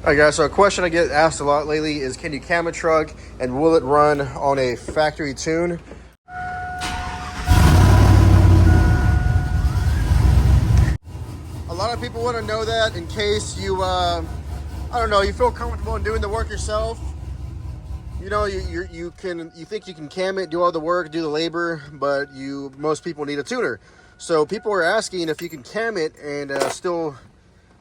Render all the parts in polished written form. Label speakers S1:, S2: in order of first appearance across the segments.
S1: Alright guys, so a question I get asked a lot lately is, can you cam a truck and will it run on a factory tune? A lot of people want to know that in case you, I don't know, you feel comfortable in doing the work yourself. You know, you think you can cam it, do all the work, do the labor, but most people need a tuner. So people are asking if you can cam it and still,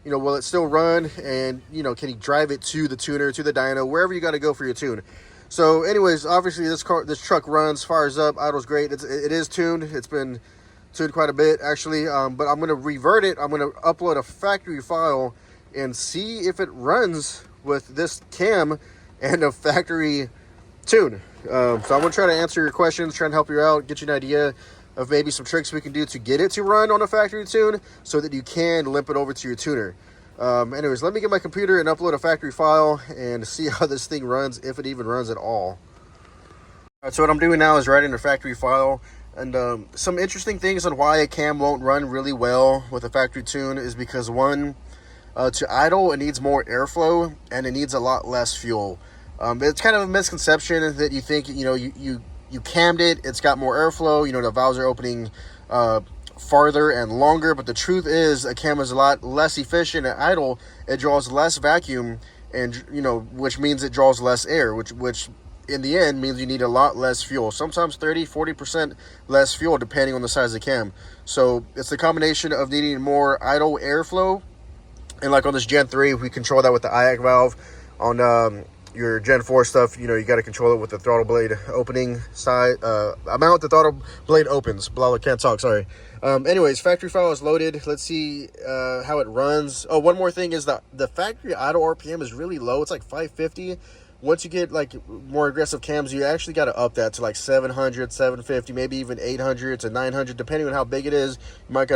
S1: will it still run? And, can you drive it to the tuner, to the dyno, wherever you got to go for your tune? So anyways, obviously this truck runs, fires up, idles great. It is tuned. It's been tuned quite a bit actually, but I'm going to revert it. I'm going to upload a factory file and see if it runs with this cam and a factory tune. So I'm going to try to answer your questions, try and help you out, get you an idea of maybe some tricks we can do to get it to run on a factory tune so that you can limp it over to your tuner. Anyways, let me get my computer and upload a factory file and see how this thing runs, if it even runs at all. Alright, so what I'm doing now is writing a factory file, and some interesting things on why a cam won't run really well with a factory tune is because one, to idle, it needs more airflow and it needs a lot less fuel. It's kind of a misconception that you think, you cammed it, it's got more airflow, the valves are opening farther and longer, but the truth is a cam is a lot less efficient at idle. It draws less vacuum, and which means it draws less air, which in the end means you need a lot less fuel, sometimes 30-40% less fuel depending on the size of the cam. So it's the combination of needing more idle airflow, and like on this Gen 3 we control that with the IAC valve. On your Gen 4 stuff, you got to control it with the throttle blade opening side amount the throttle blade opens. Blah, can't talk, sorry. Anyways, factory file is loaded. Let's see how it runs. Oh, one more thing is that the factory idle RPM is really low. It's like 550. Once you get like more aggressive cams, you actually got to up that to like 700, 750, maybe even 800 to 900, depending on how big it is. You might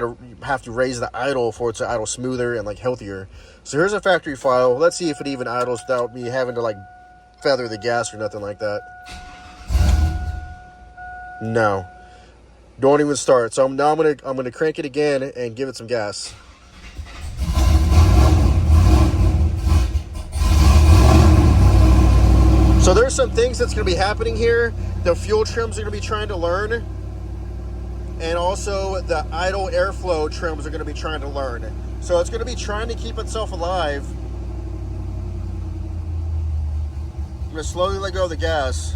S1: have to raise the idle for it to idle smoother and like healthier. So here's a factory file. Let's see if it even idles without me having to like feather the gas or nothing like that. No, don't even start. So now I'm gonna crank it again and give it some gas. So there's some things that's going to be happening here. The fuel trims are going to be trying to learn, and also the idle airflow trims are going to be trying to learn. So it's going to be trying to keep itself alive. I'm going to slowly let go of the gas.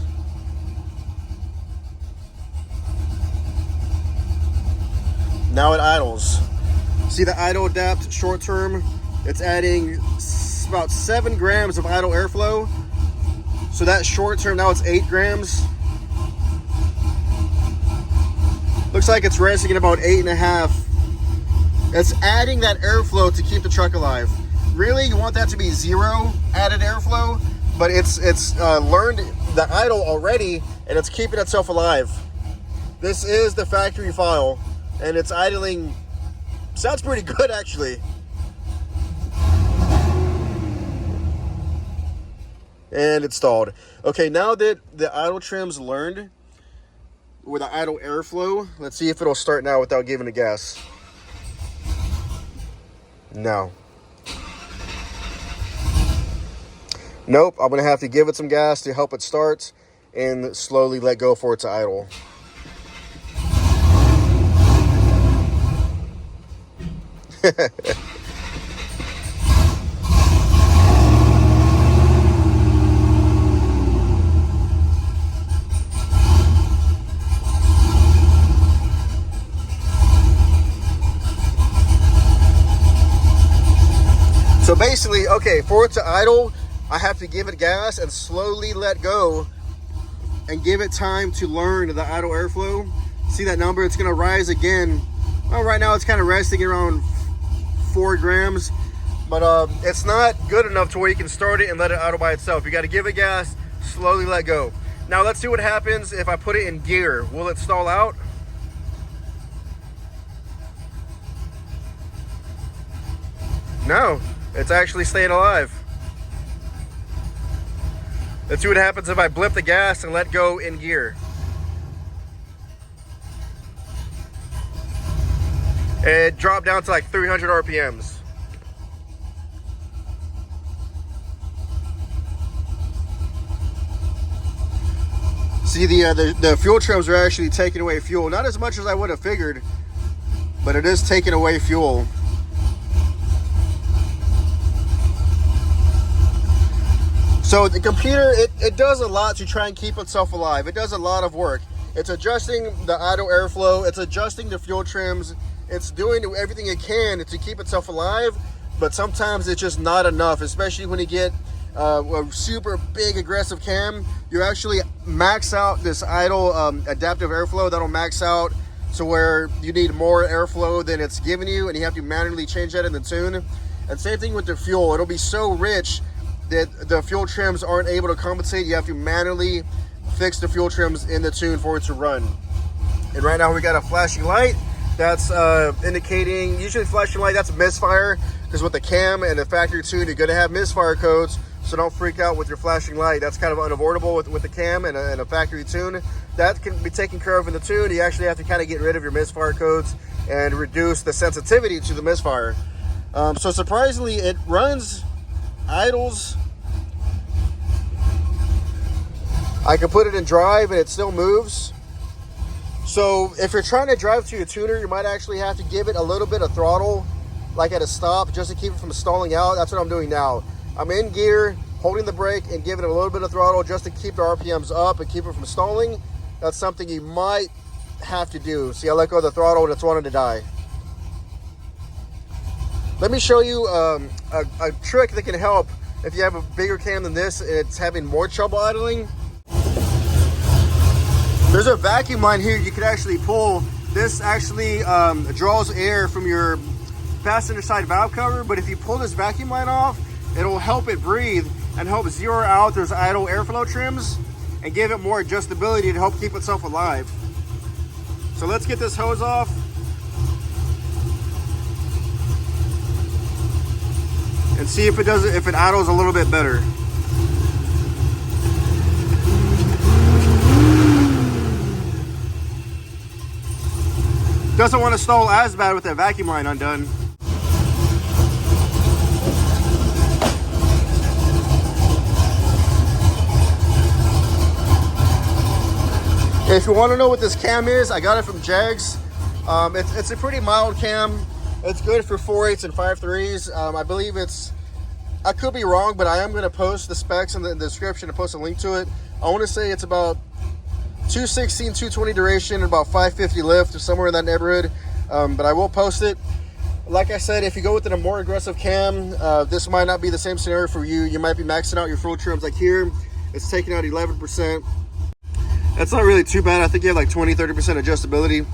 S1: Now it idles. See the idle adapt short term? It's adding about 7 grams of idle airflow. So that short term, now it's 8 grams. Looks like it's resting at about 8.5. It's adding that airflow to keep the truck alive. Really, you want that to be 0 added airflow, but it's learned the idle already, and it's keeping itself alive. This is the factory file, and it's idling. Sounds pretty good, actually. And it stalled. Okay, now that the idle trim's learned with the idle airflow, let's see if it'll start now without giving it gas. No. Nope, I'm gonna have to give it some gas to help it start and slowly let go for it to idle. So basically, okay, for it to idle, I have to give it gas and slowly let go and give it time to learn the idle airflow. See that number? It's gonna rise again. Well, right now it's kind of resting around 4 grams, but it's not good enough to where you can start it and let it idle by itself. You gotta give it gas, slowly let go. Now let's see what happens if I put it in gear. Will it stall out? No. It's actually staying alive. Let's see what happens if I blip the gas and let go in gear. It dropped down to like 300 RPMs. See, the fuel trims are actually taking away fuel. Not as much as I would have figured, but it is taking away fuel. So the computer, it does a lot to try and keep itself alive. It does a lot of work. It's adjusting the idle airflow. It's adjusting the fuel trims. It's doing everything it can to keep itself alive, but sometimes it's just not enough, especially when you get a super big aggressive cam. You actually max out this idle adaptive airflow. That'll max out to where you need more airflow than it's giving you, and you have to manually change that in the tune. And same thing with the fuel. It'll be so rich that the fuel trims aren't able to compensate. You have to manually fix the fuel trims in the tune for it to run. And right now we got a flashing light that's indicating, usually flashing light, that's misfire, because with the cam and the factory tune, you're gonna have misfire codes, so don't freak out with your flashing light. That's kind of unavoidable with the cam and a factory tune. That can be taken care of in the tune. You actually have to kind of get rid of your misfire codes and reduce the sensitivity to the misfire. So surprisingly, it runs, idles. I can put it in drive and it still moves. So if you're trying to drive to your tuner, you might actually have to give it a little bit of throttle, like at a stop, just to keep it from stalling out. That's what I'm doing now. I'm in gear, holding the brake and giving it a little bit of throttle just to keep the RPMs up and keep it from stalling. That's something you might have to do. See, I let go of the throttle and it's wanting to die. Let me show you a trick that can help if you have a bigger cam than this and it's having more trouble idling. There's a vacuum line here you could actually pull. This actually draws air from your passenger side valve cover, but if you pull this vacuum line off, it'll help it breathe and help zero out those idle airflow trims and give it more adjustability to help keep itself alive. So let's get this hose off. And see if it idles a little bit better. Doesn't want to stall as bad with that vacuum line undone. If you want to know what this cam is, I got it from Jags. It's a pretty mild cam. It's good for 4.8s and 5.3s. I believe I could be wrong, but I am going to post the specs in the description and post a link to it. I want to say it's about 216, 220 duration, and about 550 lift, or somewhere in that neighborhood. But I will post it. Like I said, if you go with a more aggressive cam, this might not be the same scenario for you. You might be maxing out your fuel trims. Like here, it's taking out 11%. That's not really too bad. I think you have like 20-30% adjustability.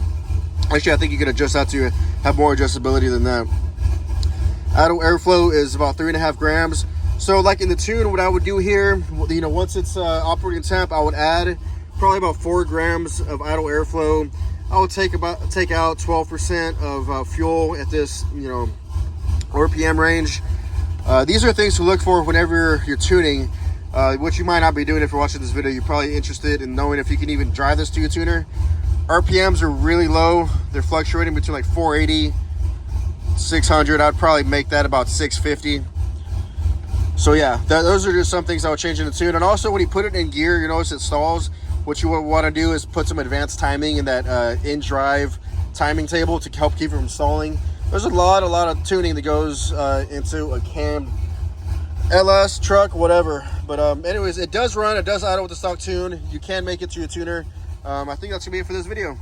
S1: Actually, I think you can adjust that to have more adjustability than that. Idle airflow is about 3.5 grams. So like in the tune, what I would do here, you know, once it's operating temp, I would add probably about 4 grams of idle airflow. I would take out 12% of fuel at this, you know, RPM range. These are things to look for whenever you're tuning, which you might not be doing if you're watching this video. You're probably interested in knowing if you can even drive this to your tuner. RPMs are really low. They're fluctuating between like 480, 600. I'd probably make that about 650. So yeah, those are just some things I would change in the tune. And also when you put it in gear, you notice it stalls. What you want to do is put some advanced timing in that in-drive timing table to help keep it from stalling. There's a lot of tuning that goes into a cam LS, truck, whatever. But anyways, it does run, it does idle with the stock tune. You can make it to your tuner. I think that's gonna be it for this video.